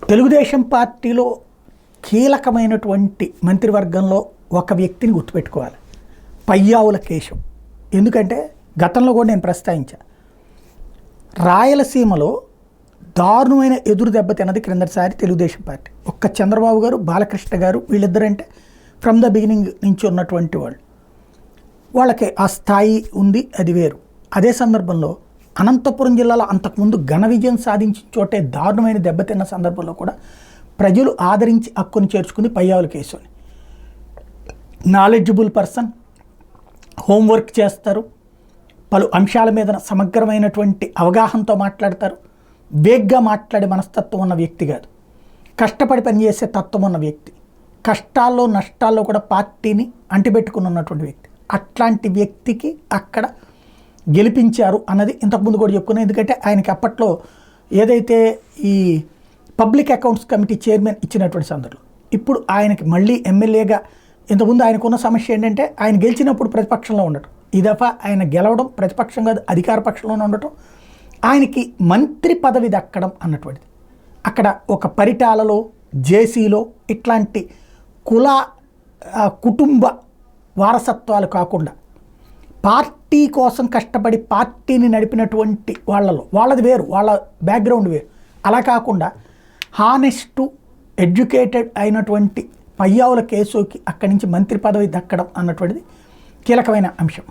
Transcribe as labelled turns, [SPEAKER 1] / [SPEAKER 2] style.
[SPEAKER 1] తెలుగుదేశం పార్టీలో కీలకమైనటువంటి మంత్రివర్గంలో ఒక వ్యక్తిని గుర్తుపెట్టుకోవాలి, పయ్యావుల కేశవ్. ఎందుకంటే గతంలో కూడా నేను ప్రస్తావించా, రాయలసీమలో దారుణమైన ఎదురు దెబ్బతిన్నది క్రిందటిసారి తెలుగుదేశం పార్టీ. ఒక్క చంద్రబాబు గారు, బాలకృష్ణ గారు, వీళ్ళిద్దరంటే ఫ్రమ్ ద బిగినింగ్ నుంచి ఉన్నటువంటి వాళ్ళకి ఆ స్థాయి ఉంది, అది వేరు. అదే సందర్భంలో అనంతపురం జిల్లాలో అంతకుముందు ఘన విజయం సాధించిన చోటే దారుణమైన దెబ్బతిన్న సందర్భంలో కూడా ప్రజలు ఆదరించి హక్కుని చేర్చుకుంది పయ్యావుల కేశవ్ని. నాలెడ్జబుల్ పర్సన్, హోంవర్క్ చేస్తారు, పలు అంశాల మీద సమగ్రమైనటువంటి అవగాహనతో మాట్లాడతారు, వేగ్గా మాట్లాడే మనస్తత్వం ఉన్న వ్యక్తి కాదు, కష్టపడి పనిచేసే తత్వం ఉన్న వ్యక్తి, కష్టాల్లో నష్టాల్లో కూడా పార్టీని అంటిపెట్టుకుని ఉన్నటువంటి వ్యక్తి. అట్లాంటి వ్యక్తికి అక్కడ గెలిపించారు అన్నది ఇంతకుముందు కూడా చెప్పుకున్నాను. ఎందుకంటే ఆయనకి అప్పట్లో ఏదైతే ఈ పబ్లిక్ అకౌంట్స్ కమిటీ చైర్మన్ ఇచ్చినటువంటి సందర్భంలో ఇప్పుడు ఆయనకి మళ్ళీ ఎమ్మెల్యేగా, ఇంతకుముందు ఆయనకున్న సమస్య ఏంటంటే ఆయన గెలిచినప్పుడు ప్రతిపక్షంలో ఉండటం, ఈ దఫా ఆయన గెలవడం ప్రతిపక్షంగా అధికార పక్షంలోనే ఉండటం, ఆయనకి మంత్రి పదవి దక్కడం అన్నటువంటిది. అక్కడ ఒక పరిటాలలో, జేసీలో ఇట్లాంటి కుల కుటుంబ వారసత్వాలు కాకుండా పార్టీ కోసం కష్టపడి పార్టీని నడిపినటువంటి వాళ్ళది వేరు, వాళ్ళ బ్యాక్గ్రౌండ్ వేరు. అలా కాకుండా హానెస్టు ఎడ్యుకేటెడ్ అయినటువంటి పయ్యావుల కేశవ్కి అక్కడి నుంచి మంత్రి పదవి దక్కడం అన్నటువంటిది కీలకమైన అంశం.